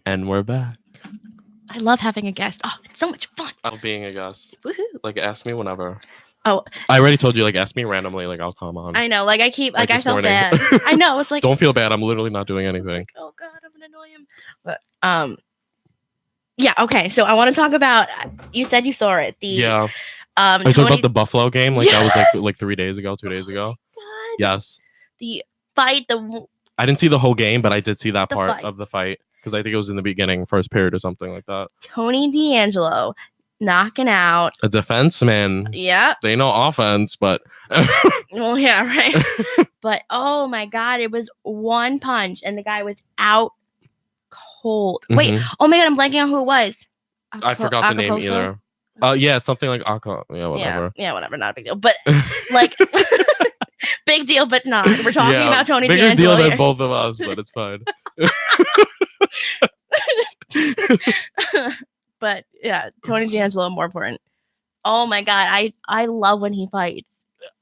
And we're back. I love having a guest. Oh, it's so much fun. I'm being a guest. Woohoo. Like, ask me whenever. Oh, I already told you, like, ask me randomly, like, I'll come on. I know. Like, I keep, like I this felt morning. bad. I know. It's like, Don't feel bad. I'm literally not doing it's anything. like, oh, God, I'm going to annoy him. But, yeah, okay. So I want to talk about, you said you saw it. Yeah. I talked about the Buffalo game. Like, that was, like 3 days ago, 2 days ago. God. Yes. The fight, I didn't see the whole game, but I did see that part fight. of the fight. Because I think it was in the beginning, first period or something like that. Tony D'Angelo knocking out a defenseman. Yeah. They know offense, but well, yeah, right. But oh my God, it was one punch and the guy was out cold. Mm-hmm. Wait, oh my God, I'm blanking on who it was. I forgot the name either. Yeah, something like Aka. Yeah, whatever. Yeah, whatever. Not a big deal. But like big deal, but not. We're talking about Tony D'Angelo. Bigger deal than both of us, but it's fine. But yeah, Tony D'Angelo more important. Oh my God, I love when he fights.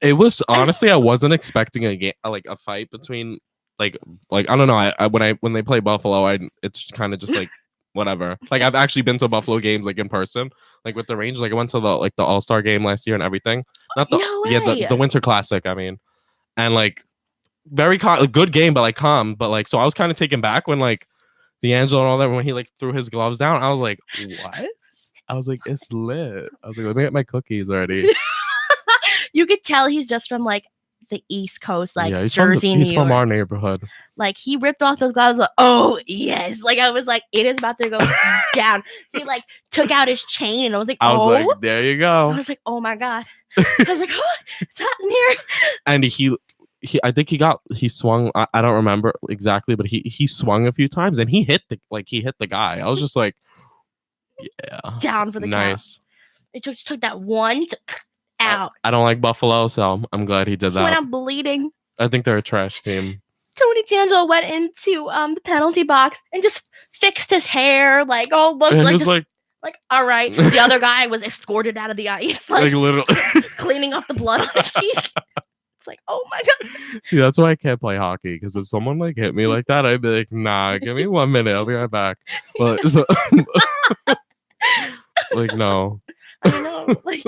It was honestly, I wasn't expecting a game, like a fight between like I don't know. When they play Buffalo, it's kind of just like whatever. Like I've actually been to Buffalo games like in person, like with the Rangers. Like I went to the All-Star game last year and everything. Not the the Winter Classic. I mean, and like very good game, but like calm. But like so, I was kind of taken back when like D'Angelo and all that when he like threw his gloves down. I was like, what? I was like, it's lit. I was like, let me get my cookies already. You could tell he's just from like the East Coast, like he's Jersey, New York. He's from our neighborhood. Like he ripped off those gloves. Like, oh yes! Like I was like, it is about to go down. He like took out his chain, and I was like, I was like, there you go. I was like, oh my God. I was like, oh, it's hot in here. And I think he swung. I don't remember exactly, but he swung a few times, and he hit the guy. I was just like, yeah, down for the nice. Count. It took that one out. I don't like Buffalo, so I'm glad he did that. When I'm bleeding. I think they're a trash team. Tony D'Angelo went into the penalty box and just fixed his hair, like looked and like just, like all right. The other guy was escorted out of the ice, like literally cleaning off the blood on his cheek. It's like, oh my God. See, that's why I can't play hockey, because if someone like hit me like that, I'd be like, nah, give me 1 minute, I'll be right back. But so, like no. I know, like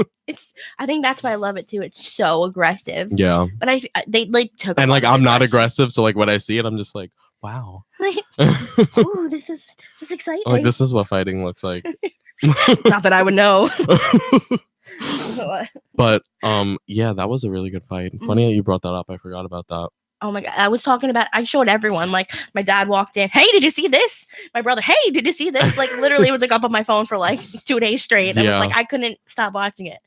I think that's why I love it too. It's so aggressive. Yeah. But they like took. And like I'm not aggressive, so like when I see it, I'm just like, wow. Like, oh, this is exciting. Like this is what fighting looks like. Not that I would know. But yeah, that was a really good fight. Funny that you brought that up. I forgot about that. Oh my God. I showed everyone. Like my dad walked in. Hey, did you see this? My brother, hey, did you see this? Like literally it was like up on my phone for like 2 days straight. I was like, I couldn't stop watching it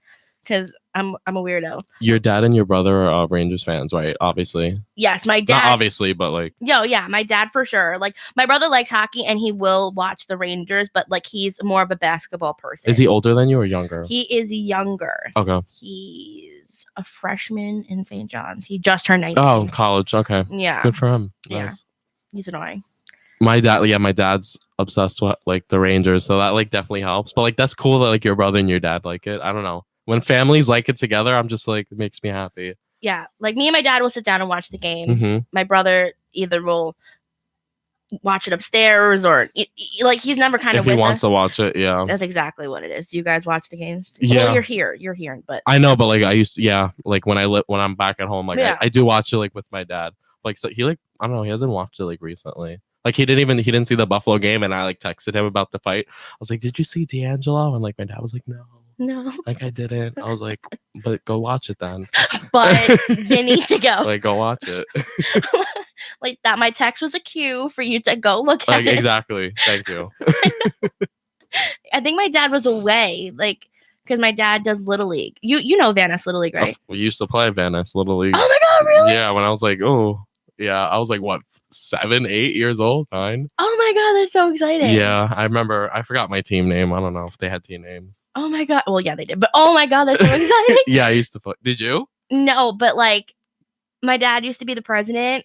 because I'm a weirdo. Your dad and your brother are Rangers fans, right? Obviously. Yes, my dad. Not obviously, but like. Yeah, my dad for sure. Like my brother likes hockey and he will watch the Rangers, but like he's more of a basketball person. Is he older than you or younger? He is younger. Okay. He's a freshman in St. John's. He just turned 19. Oh, college. Okay. Yeah. Good for him. Yeah. Nice. He's annoying. My dad's obsessed with like the Rangers, so that like definitely helps. But like that's cool that like your brother and your dad like it. I don't know. When families like it together, I'm just like, it makes me happy. Yeah. Like me and my dad will sit down and watch the games. Mm-hmm. My brother either will watch it upstairs or like he's never kind of if he wants to watch it. Yeah, that's exactly what it is. Do you guys watch the games? Yeah, well, you're here, but I know, but like I used to, yeah, like when I'm back at home, like I do watch it like with my dad. Like so he like I don't know, he hasn't watched it like recently. Like he didn't see the Buffalo game, and I like texted him about the fight. I was like, did you see D'Angelo? And like my dad was like, no, like I didn't. I was like, but go watch it then. But you need to go. Like go watch it. Like that, my text was a cue for you to go look at it. Exactly. Thank you. I think my dad was away, like, because my dad does Little League. You know Venice Little League, right? We used to play Venice Little League. Oh my God, really? Yeah, when I was like, I was like, what, 7, 8 years old, 9? Oh my God, that's so exciting. Yeah, I remember. I forgot my team name. I don't know if they had team names. Oh my God. Well, yeah, they did. But oh my God, that's so exciting. Yeah, I used to play. Did you? No, but like, my dad used to be the president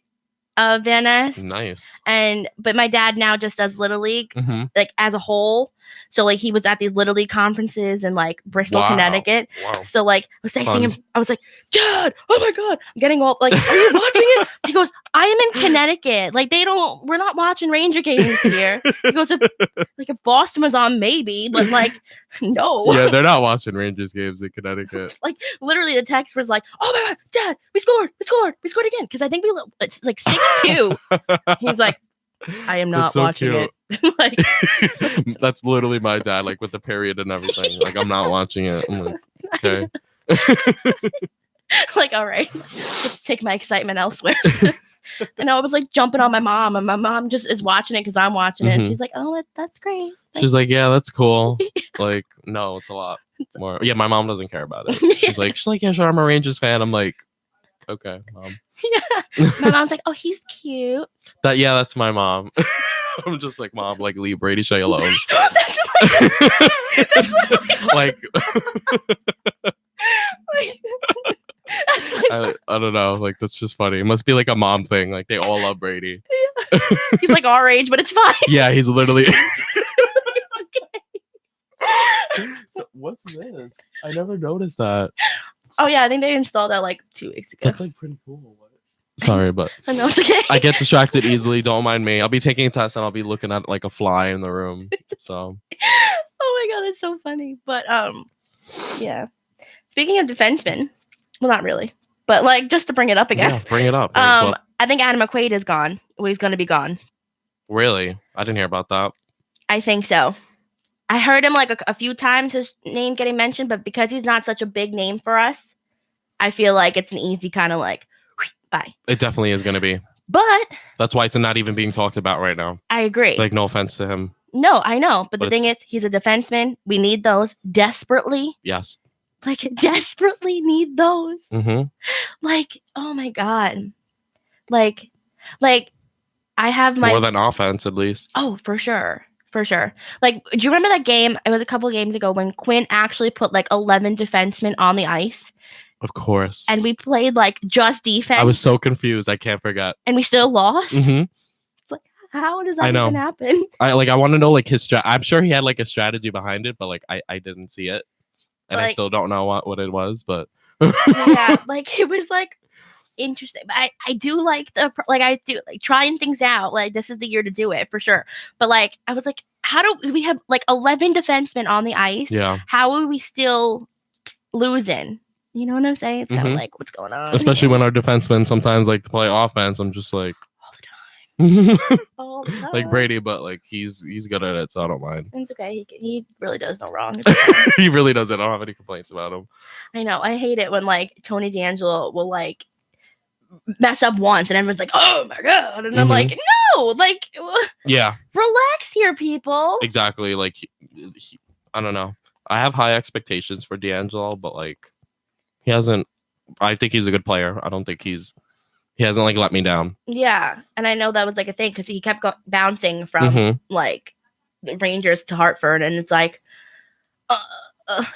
of Venice. Nice. But my dad now just does Little League, like as a whole. So like he was at these Little League conferences in like Bristol, Wow. Connecticut. Wow. So like I was texting Fun. him. I was like, Dad, oh my God, I'm getting all like, are you watching it? He goes, I am in Connecticut. Like we're not watching Ranger games here. He goes, if Boston was on, maybe, but like, no. Yeah, they're not watching Rangers games in Connecticut. Like literally the text was like, oh my God, Dad, we scored again. Because I think it's like 6-2. He's like, I am not watching it. Like that's literally my dad, like with the period and everything. Like I'm not watching it. I'm like, okay. Like, all right, just take my excitement elsewhere. And I was like jumping on my mom, and my mom just is watching it because I'm watching it. And she's like, oh, that's great. Like, she's like, yeah, that's cool. Like, no, it's a lot more. Yeah, my mom doesn't care about it. She's like, yeah, sure, I'm a Rangers fan. I'm like, okay, Mom. Yeah. My mom's like, oh, he's cute. That's my mom. I'm just like, Mom, like leave Brady Shea alone. That's like that's I don't know. Like that's just funny. It must be like a mom thing. Like they all love Brady. Yeah. He's like our age, but it's fine. Yeah, he's literally. So, what's this? I never noticed that. Oh yeah, I think they installed that like 2 weeks ago. That's like pretty cool. Sorry, but no, it's okay. I get distracted easily. Don't mind me. I'll be taking a test and I'll be looking at like a fly in the room. So. Oh my God, that's so funny. But yeah. Speaking of defensemen, well, not really, but like just to bring it up again. Yeah, bring it up. I think Adam McQuaid is gone. Well, he's going to be gone. Really? I didn't hear about that. I think so. I heard him like a few times, his name getting mentioned, but because he's not such a big name for us, I feel like it's an easy kind of like, bye. It definitely is going to be. But that's why it's not even being talked about right now. I agree. Like, no offense to him. No, I know. But the thing is, he's a defenseman. We need those desperately. Yes. Like, desperately need those. Mm-hmm. Like, oh my God. Like, I have my... More than offense, at least. Oh, for sure. For sure. Like, do you remember that game? It was a couple games ago when Quinn actually put like 11 defensemen on the ice. Of course. And we played like just defense. I was so confused. I can't forget. And we still lost. Mm-hmm. It's like, how does that even happen? I want to know like his I'm sure he had like a strategy behind it, but like I didn't see it, and like, I still don't know what it was. But yeah, like it was like interesting. But I do like I do like trying things out. Like this is the year to do it for sure. But like I was like, how do we have like 11 defensemen on the ice? Yeah. How are we still losing? You know what I'm saying? It's kind of like, what's going on? Especially when our defensemen sometimes like to play offense. I'm just like all the time. All the time. Like Brady, but like he's good at it, so I don't mind. It's okay. He really does no wrong. He really doesn't. I don't have any complaints about him. I know. I hate it when like Tony D'Angelo will like mess up once and everyone's like, oh my God. And I'm like, no, like, yeah, relax here, people. Exactly. Like, I don't know. I have high expectations for D'Angelo, but like, he hasn't. I think he's a good player. I don't think he hasn't like let me down. Yeah, and I know that was like a thing because he kept bouncing from like the Rangers to Hartford, and it's like,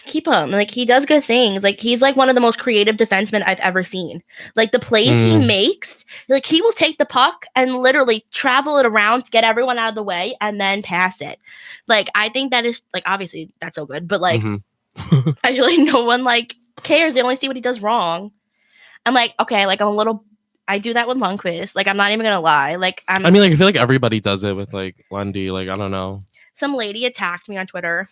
keep him. Like he does good things. Like he's like one of the most creative defensemen I've ever seen. Like the plays he makes, like he will take the puck and literally travel it around to get everyone out of the way and then pass it. Like I think that is like obviously that's so good, but like I feel like no one like cares. They only see what he does wrong. I'm like, okay, like I do that with Lundqvist. Like I'm not even gonna lie. Like I mean, like I feel like everybody does it with like Lundy. Like I don't know. Some lady attacked me on Twitter.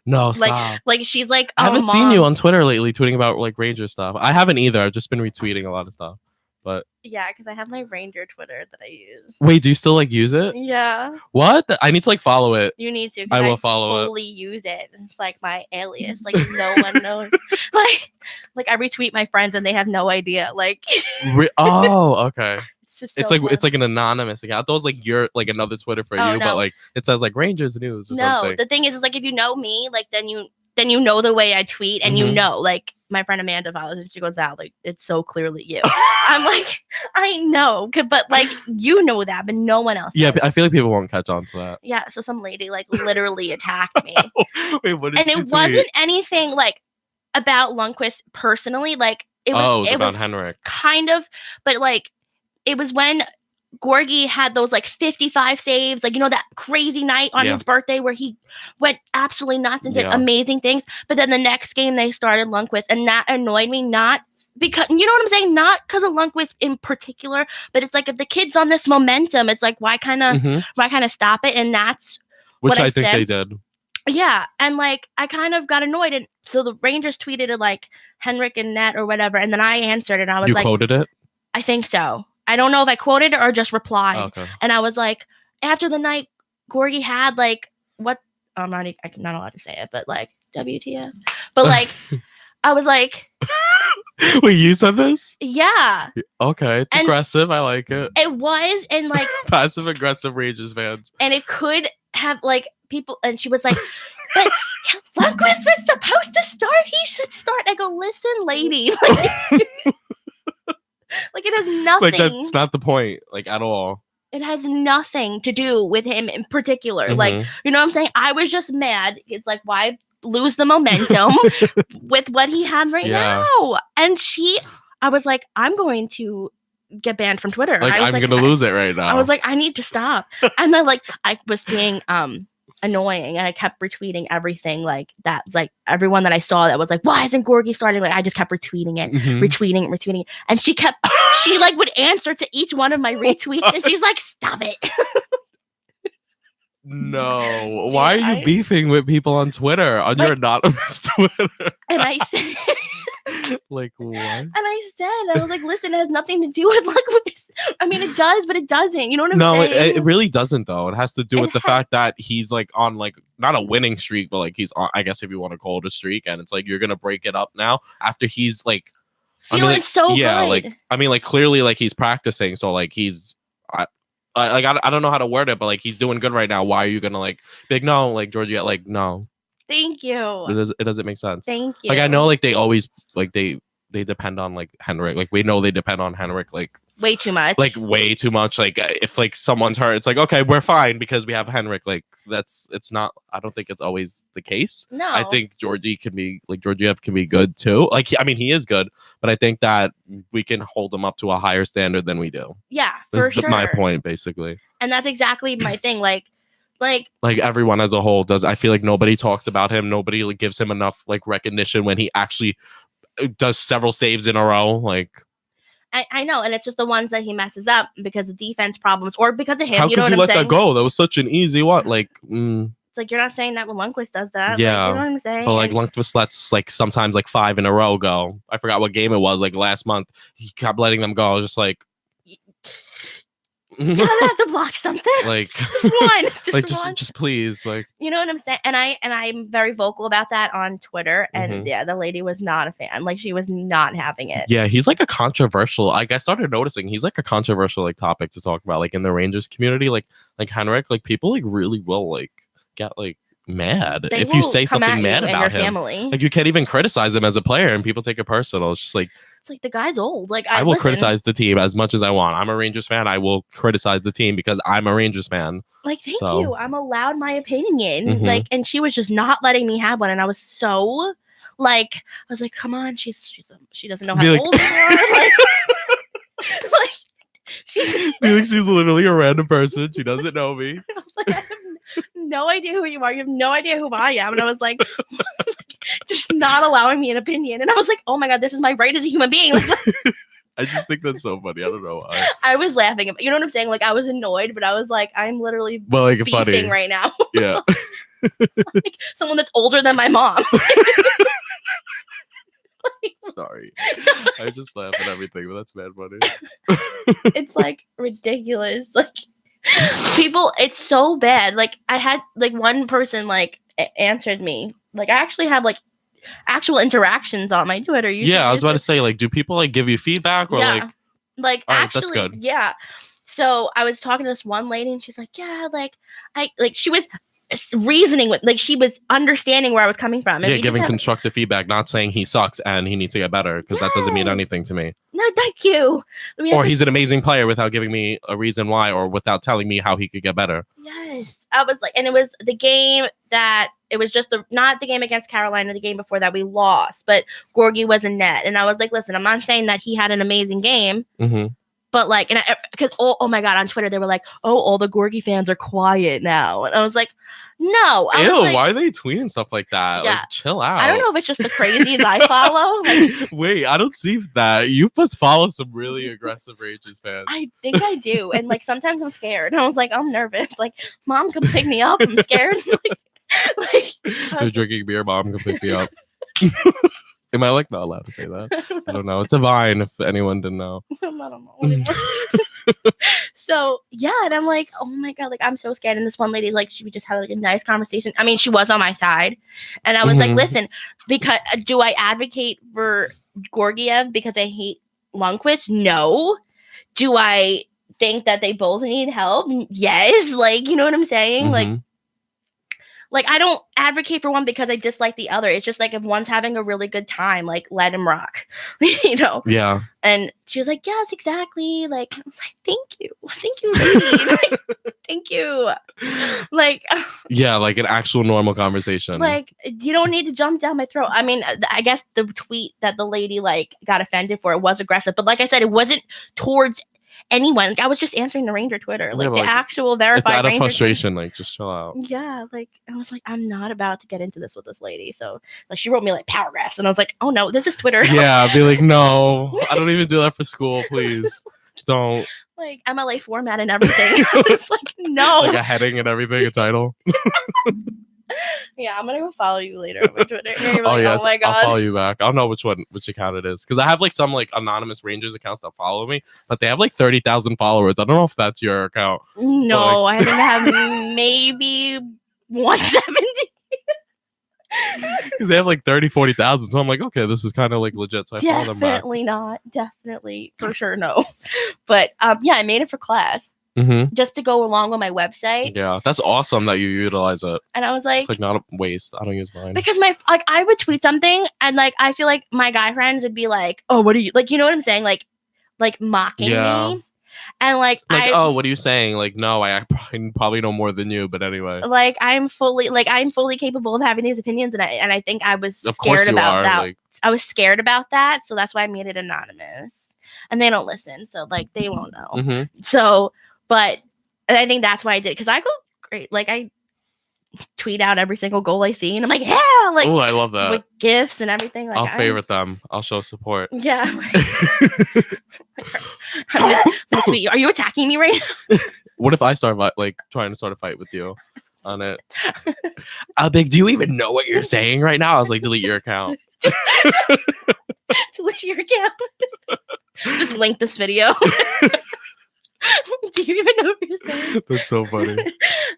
No, stop. Like she's like, I haven't seen you on Twitter lately tweeting about like Ranger stuff. I haven't either. I've just been retweeting a lot of stuff. But yeah, because I have my Ranger Twitter that I use. Wait, do you still like use it? Yeah. What? I need to like follow it. You need to. I will follow it. Fully use it. It's like my alias. Like no one knows. like I retweet my friends and they have no idea. Like. Oh, okay. It's like an anonymous account. That was like your like another Twitter for you, but like it says like Rangers News or something. No, the thing is like if you know me, like then you know the way I tweet and you know, like my friend Amanda follows and she goes, Val, like it's so clearly you. I'm like, I know, but like you know that, but no one else. Yeah, I feel like people won't catch on to that. Yeah, so some lady like literally attacked me. Wait, what did and it wasn't anything like about Lundqvist personally. Like it was about Henrik. Kind of, but like it was when Gorgie had those like 55 saves, like, you know, that crazy night on his birthday where he went absolutely nuts and did amazing things. But then the next game they started Lundqvist, and that annoyed me, not because, you know what I'm saying? Not because of Lundqvist in particular, but it's like if the kid's on this momentum, it's like why kind of stop it? And that's which I think they did. Yeah, and like I kind of got annoyed, and so the Rangers tweeted it like Henrik and net or whatever, and then I answered it. And I was you like, quoted it? I think so. I don't know if I quoted it or just replied. Okay. And I was like, after the night Gorgie had, like, what? I'm not allowed to say it, but like WTF. But like, I was like, wait, you said this? Yeah. Okay, it's aggressive. I like it. It was, and like passive aggressive Rangers fans. And it could have like people, and she was like, but Lundqvist was supposed to start. He should start. I go, listen, lady. Like it has nothing. Like that's not the point, like at all. It has nothing to do with him in particular. Like, you know what I'm saying? I was just mad. It's like, why lose the momentum with what he had right now? And I was like, I'm going to get banned from Twitter. Like, I'm going to lose it right now. I was like, I need to stop. And then like, I was being annoying, and I kept retweeting everything like that. Like everyone that I saw that was like, why isn't Gorgie starting? Like I just kept retweeting it, retweeting, and she like would answer to each one of my retweets, and she's like, stop it. No. Dude, why are you beefing with people on Twitter, on your anonymous Twitter? And I said, like what? And I was like, listen, it has nothing to do with like, I mean, it does, but it doesn't. You know what I'm saying? No, it really doesn't though. It has to do with the fact that he's like on like not a winning streak, but like he's on, I guess if you want to call it a streak, and it's like you're gonna break it up now after he's like feeling so yeah, good. like I mean, like clearly like he's practicing, so like he's I don't know how to word it, but like he's doing good right now. Why are you gonna like big no, like Georgia, like no. Thank you. It doesn't make sense. Thank you. Like I know like they always like they depend on like Henrik. Like we know they depend on Henrik like way too much. Like way too much. Like if like someone's hurt, it's like okay, we're fine because we have Henrik. Like it's not. I don't think it's always the case. No. I think Georgiev can be good too. Like I mean he is good, but I think that we can hold him up to a higher standard than we do. Yeah, for sure. My point basically. And that's exactly my thing. Like everyone as a whole does. I feel like nobody talks about him. Nobody like gives him enough like recognition when he actually does several saves in a row. Like I know, and it's just the ones that he messes up because of defense problems or because of him. How you know could what you I'm let saying? that go? That was such an easy one. Like it's like you're not saying that when Lundqvist does that. Yeah, like, you know what I'm saying? But like Lundqvist lets like sometimes like 5 in a row go. I forgot what game it was. Like last month, he kept letting them go. I was just like. You don't have to block something. Like just one. Just please. Like you know what I'm saying? And I'm very vocal about that on Twitter. And yeah, the lady was not a fan. Like she was not having it. Yeah, he's like a controversial. Like I started noticing he's like a controversial like topic to talk about, like in the Rangers community. Like Henrik, like people like really will like get like mad if you say something mad about him. Family. Like you can't even criticize him as a player, and people take it personal. It's just like. It's like the guy's old. Like I will criticize the team as much as I want. I'm a Rangers fan. I will criticize the team because I'm a Rangers fan. Like, thank you. I'm allowed my opinion. Like, and she was just not letting me have one, and I was so like, I was like, come on, she doesn't know how old you are. Like she's literally a random person. She doesn't know me. I was like, I have no idea who you are. You have no idea who I am. And I was like, just not allowing me an opinion. And I was like, oh my God, this is my right as a human being. I just think that's so funny. I don't know why. I was laughing. You know what I'm saying? Like I was annoyed, but I was like, I'm literally beefing funny right now. Yeah. Like someone that's older than my mom. Sorry. I just laugh at everything, but that's mad funny. It's like ridiculous. Like people, it's so bad. Like I had like one person like answered me. Like I actually have like actual interactions on my Twitter. Yeah, I was about to say, like, do people like give you feedback or like actually, that's good. Yeah. So I was talking to this one lady, and she's like, yeah, like she was reasoning with, like, she was understanding where I was coming from. And giving constructive feedback, not saying he sucks and he needs to get better, because that doesn't mean anything to me. No, thank you. Or he's an amazing player without giving me a reason why, or without telling me how he could get better. Yes. I was like, and it was the game that, it was just not the game against Carolina, the game before that we lost, but Gorgie was in net. And I was like, listen, I'm not saying that he had an amazing game, But like, and because oh my god, on Twitter they were like, oh, all the Gorgie fans are quiet now, and I was like, no, I Ew, was like, why are they tweeting stuff like that? Yeah. Like, chill out. I don't know if it's just the crazies I follow. Like, wait, I don't see that. You must follow some really aggressive Rangers fans. I think I do, and like sometimes I'm scared. I was like, I'm nervous. Like, mom, come pick me up. I'm scared. They're drinking beer. Mom, come pick me up. Am I like not allowed to say that? I don't know. It's a Vine if anyone didn't know. I don't know anymore. So yeah, and I'm like, oh my god, like I'm so scared. And this one lady, like, she just had like a nice conversation. I mean, she was on my side, and I was like, listen, because do I advocate for Gorgiev because I hate Lundqvist? No. Do I think that they both need help? Yes. Like, you know what I'm saying? Like I don't advocate for one because I dislike the other. It's just like if one's having a really good time, like let him rock, you know? Yeah. And she was like, yes, exactly. Like, I was like, thank you, lady. Like, thank you. Like, yeah, like an actual normal conversation. Like, you don't need to jump down my throat. I mean, I guess the tweet that the lady like got offended for, it was aggressive, but like I said, it wasn't towards anyone. Like, I was just answering the Ranger Twitter, like, the actual verified. It's out of Ranger frustration, like, just chill out. Yeah, like I was like, I'm not about to get into this with this lady. So like, she wrote me like paragraphs, and I was like, oh no, this is Twitter. Yeah, I'd be like, no, I don't even do that for school. Please don't. Like MLA format and everything. I was like, no, like a heading and everything, a title. Yeah, I'm gonna go follow you later on my Twitter. Oh yes, oh my god, I'll follow you back. I don't know which account it is because I have like some like anonymous Rangers accounts that follow me, but they have like 30,000 followers. I don't know if that's your account. No, like, I think I have maybe 170. Because they have like 40,000, so I'm like, okay, this is kind of like legit. So I follow them back. Definitely not. Definitely, for sure, no. But yeah, I made it for class. Just to go along with my website. Yeah, that's awesome that you utilize it. And I was like, it's like not a waste. I don't use mine because I would tweet something and like I feel like my guy friends would be like, oh, what are you, like, you know what I'm saying, like mocking me, and like oh, what are you saying? Like, no, I probably know more than you, but anyway, like I'm fully capable of having these opinions, and I think I was scared about that. Like, I was scared about that, so that's why I made it anonymous, and they don't listen, so like they won't know. So. But I think that's why I did it, because I go great. Like, I tweet out every single goal I see, and I'm like, yeah, like, oh, I love that, with gifts and everything. Like, I'll favorite them. I'll show support. Yeah. I'm gonna tweet you. Are you attacking me right now? What if I start like trying to start a fight with you on it? I'll be like, do you even know what you're saying right now? I was like, delete your account. Delete your account. Just link this video. Do you even know what you're saying? That's so funny.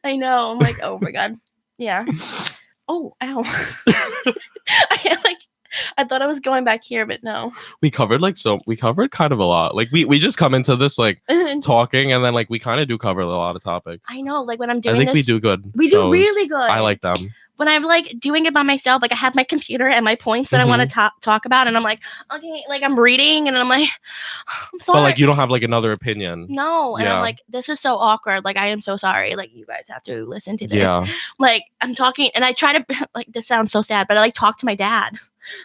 I know. I'm like, oh my god. Yeah. Oh, ow. I thought I was going back here, but no. We covered kind of a lot. Like we just come into this like talking, and then like we kind of do cover a lot of topics. I know. Like when I'm doing I think we do good. We do really good. I like them. When I'm like doing it by myself, like I have my computer and my points that I want to talk about, and I'm like, okay, like I'm reading, and I'm like, I'm sorry. But like you don't have like another opinion. No, and I'm like, this is so awkward. Like I am so sorry. Like you guys have to listen to this. Yeah. Like I'm talking, and I try to like, this sounds so sad, but I like talk to my dad,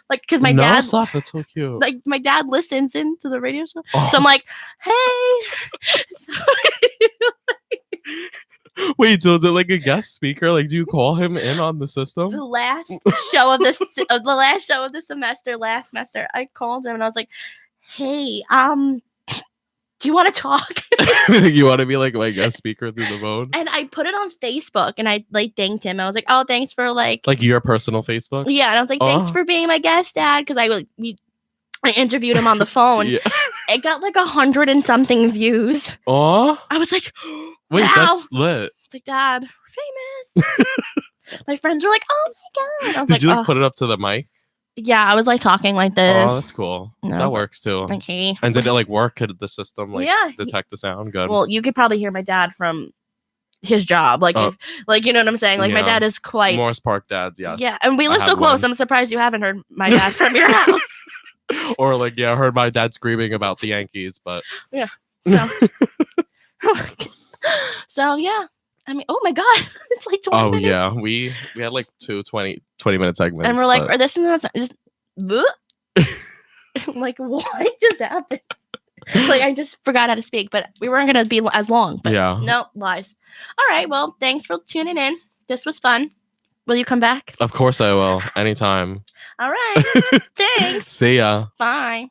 like because my dad. Stop. That's so cute. Like my dad listens into the radio show, so I'm like, hey. Wait, so is it like a guest speaker? Like, do you call him in on the system? The last show of the semester, last semester, I called him and I was like, "Hey, do you want to talk?" You want to be like my guest speaker through the phone? And I put it on Facebook, and I like thanked him. I was like, "Oh, thanks for like your personal Facebook." Yeah, and I was like, "Thanks for being my guest, Dad," because I interviewed him on the phone. Yeah. It got like 100 and something views. Oh, I was like, wait, wow. that's lit. It's like, Dad, we're famous. My friends were like, oh my god. I was Did you like put it up to the mic? Yeah, I was like talking like this. Oh, that's cool. That works too. Okay. And did it like work? Could the system like detect the sound? Good. Well, you could probably hear my dad from his job. Like, if, like, you know what I'm saying? Like, my dad is quite Morris Park dads, yes. Yeah, and we live so close. I'm surprised you haven't heard my dad from your house. Or like, I heard my dad screaming about the Yankees, but yeah. So, so yeah. I mean, oh my god, it's like 20 minutes. Yeah, we had like 20-minute segments, and we're like, or this and that. Like, what just happened? Like I just forgot how to speak, but we weren't gonna be as long. But Yeah. no lies. All right. Well, thanks for tuning in. This was fun. Will you come back? Of course I will. Anytime. All right. Thanks. See ya. Bye.